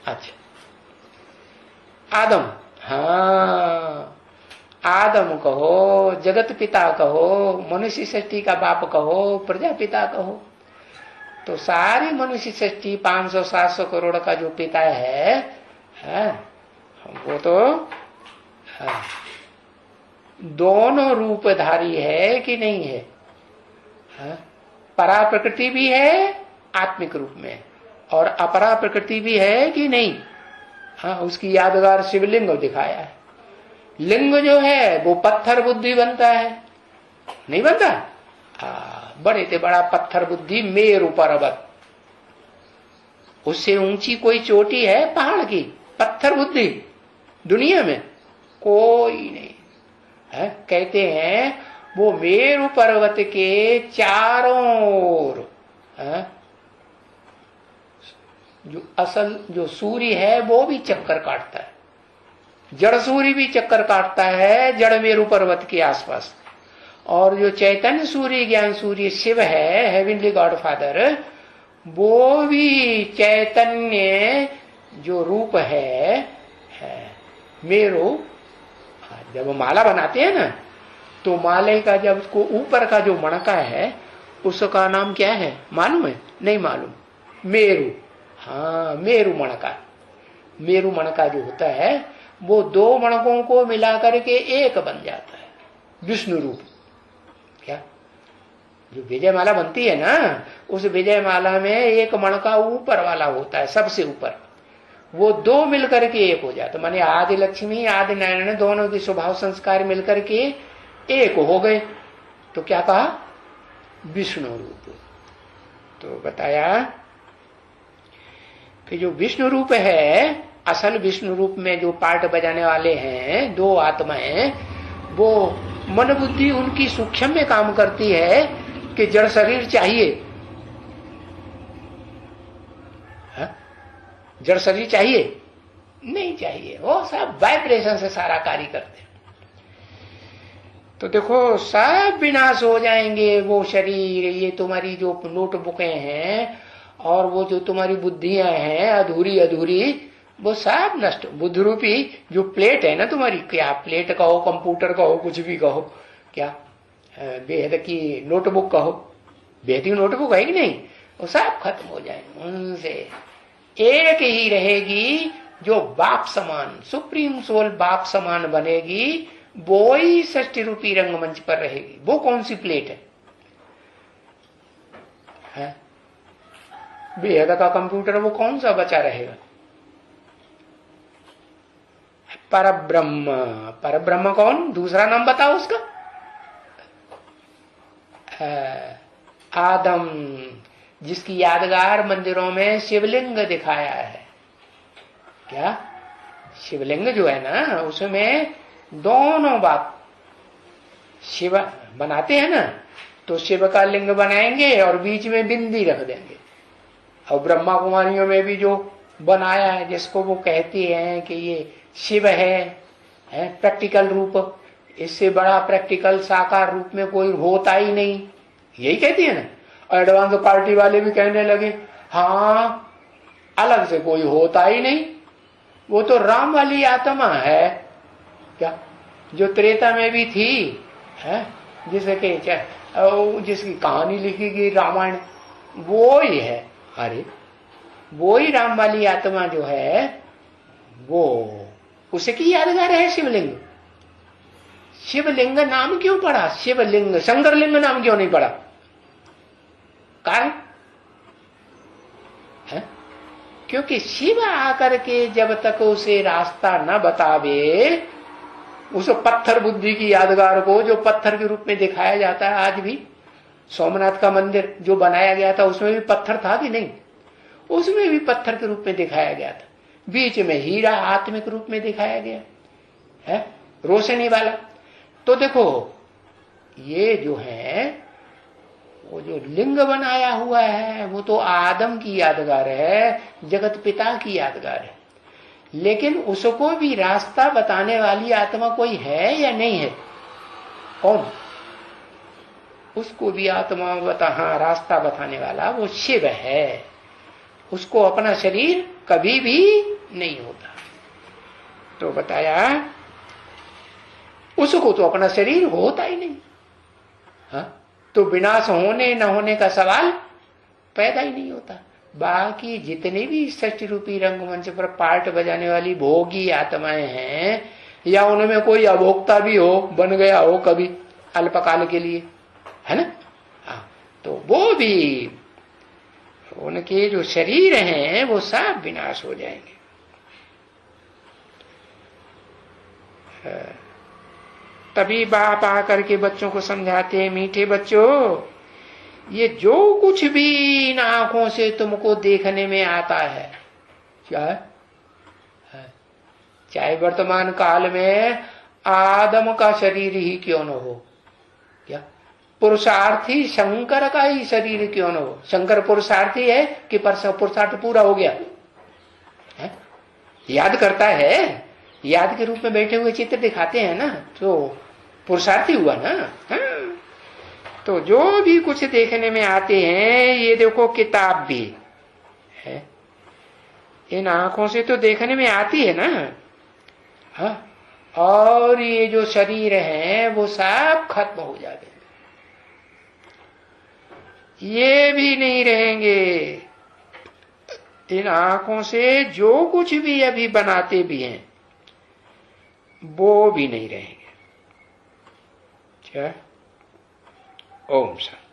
अच्छा, आदम, हाँ, आदम कहो, जगत पिता कहो, मनुष्य सृष्टि का बाप कहो, प्रजापिता कहो, तो सारी मनुष्य सृष्टि 500-700 करोड़ का जो पिता है, वो तो दोनों रूपधारी है कि नहीं है? परा प्रकृति भी है आत्मिक रूप में, और अपरा प्रकृति भी है कि नहीं? हाँ, उसकी यादगार शिवलिंग दिखाया है। लिंग जो है वो पत्थर बुद्धि बनता है, नहीं बनता? बड़े से बड़ा पत्थर बुद्धि मेरु पर्वत, उससे ऊंची कोई चोटी है पहाड़ की? पत्थर बुद्धि दुनिया में कोई नहीं है। कहते हैं वो मेरु पर्वत के चारों ओर जो असल जो सूर्य है वो भी चक्कर काटता है, जड़ सूर्य भी चक्कर काटता है जड़ मेरु पर्वत के आसपास। और जो चैतन्य सूर्य, ज्ञान सूर्य शिव है, हेवनली गॉड फादर, वो भी चैतन्य जो रूप है मेरु। जब माला बनाते हैं ना, तो माले का जब उसको ऊपर का जो मणका है उसका नाम क्या है मालूम है? नहीं मालूम? मेरु। हाँ, मेरु मणका। मेरु मणका जो होता है वो दो मणकों को मिलाकर के एक बन जाता है, विष्णु रूप। क्या जो विजय माला बनती है ना, उस विजय माला में एक मणका ऊपर वाला होता है, सबसे ऊपर, वो दो मिलकर के एक हो जाता। माने आदि लक्ष्मी आदि नारायण दोनों के स्वभाव संस्कार मिलकर के एक हो गए, तो क्या कहा? विष्णु रूप। तो बताया कि जो विष्णु रूप है, असल विष्णु रूप में जो पार्ट बजाने वाले हैं दो आत्माएं, वो मन बुद्धि उनकी सूक्ष्म में काम करती है कि जड़ शरीर चाहिए। जड़ शरीर चाहिए? नहीं चाहिए, वो सब वाइब्रेशन से सारा कार्य करते हैं। तो देखो सब विनाश हो जाएंगे वो शरीर, ये तुम्हारी जो नोटबुकें हैं और वो जो तुम्हारी बुद्धियां हैं अधूरी अधूरी, वो सब नष्ट। बुद्ध रूपी जो प्लेट है ना तुम्हारी, क्या प्लेट कहो, कंप्यूटर कहो, कुछ भी कहो, क्या बेहद की नोटबुक कहो, बेहद की नोटबुक है कि नहीं, वो सब खत्म हो जाएंगे। उनसे एक ही रहेगी जो बाप समान, सुप्रीम सोल बाप समान बनेगी, वो ही सृष्टि रूपी रंगमंच पर रहेगी। वो कौन सी प्लेट है? बेहद का कंप्यूटर, वो कौन सा बचा रहेगा? परब्रह्म। परब्रह्म कौन? दूसरा नाम बताओ उसका। आदम, जिसकी यादगार मंदिरों में शिवलिंग दिखाया है। क्या शिवलिंग जो है ना, उसमें दोनों बात, शिव बनाते हैं ना, तो शिव का लिंग बनाएंगे और बीच में बिंदी रख देंगे। और ब्रह्मा कुमारियों में भी जो बनाया है, जिसको वो कहती हैं कि ये शिव है प्रैक्टिकल रूप, इससे बड़ा प्रैक्टिकल साकार रूप में कोई होता ही नहीं, यही कहती है ना। और एडवांस पार्टी वाले भी कहने लगे हाँ अलग से कोई होता ही नहीं, वो तो राम वाली आत्मा है, क्या जो त्रेता में भी थी, है जिसकी कहानी लिखी गई रामायण, वो ही है। अरे वो ही राम वाली आत्मा जो है वो, उसकी यादगार है शिवलिंग। शिवलिंग नाम क्यों पड़ा? शिवलिंग, शंकरलिंग नाम क्यों नहीं पड़ा? कारण है क्योंकि शिव आकर के जब तक उसे रास्ता न बतावे, उस पत्थर बुद्धि की यादगार को, जो पत्थर के रूप में दिखाया जाता है आज भी, सोमनाथ का मंदिर जो बनाया गया था उसमें भी पत्थर था कि नहीं? उसमें भी पत्थर के रूप में दिखाया गया था, बीच में हीरा आत्मिक रूप में दिखाया गया है, रोशनी वाला। तो देखो ये जो है, वो जो लिंग बनाया हुआ है वो तो आदम की यादगार है, जगत पिता की यादगार है, लेकिन उसको भी रास्ता बताने वाली आत्मा कोई है या नहीं है? कौन? उसको भी आत्मा हाँ रास्ता बताने वाला वो शिव है। उसको अपना शरीर कभी भी नहीं होता। तो बताया उसको तो अपना शरीर होता ही नहीं। हाँ, तो विनाश होने न होने का सवाल पैदा ही नहीं होता। बाकी जितने भी षष्ठी रूपी रंगमंच पर पार्ट बजाने वाली भोगी आत्माएं हैं, या उनमें कोई अभोक्ता भी हो, बन गया हो कभी अल्पकाल के लिए, है ना, हाँ, तो वो भी उनके जो शरीर हैं वो सब विनाश हो जाएंगे। तभी बाप आकर के बच्चों को समझाते हैं, मीठे बच्चों, ये जो कुछ भी इन आंखों से तुमको देखने में आता है, क्या है? चाहे वर्तमान काल में आदम का शरीर ही क्यों न हो, क्या पुरुषार्थी शंकर का ही शरीर क्यों न हो, शंकर पुरुषार्थी है कि पुरुषार्थ पूरा हो गया है? याद करता है, याद के रूप में बैठे हुए चित्र दिखाते हैं ना, तो पुरुषार्थी हुआ ना। हाँ? तो जो भी कुछ देखने में आते हैं, ये देखो किताब भी है, इन आंखों से तो देखने में आती है ना। हाँ, और ये जो शरीर है वो सब खत्म हो जाएंगे, ये भी नहीं रहेंगे। इन आंखों से जो कुछ भी अभी बनाते भी हैं वो भी नहीं रहेंगे। क्या? ओम शांति।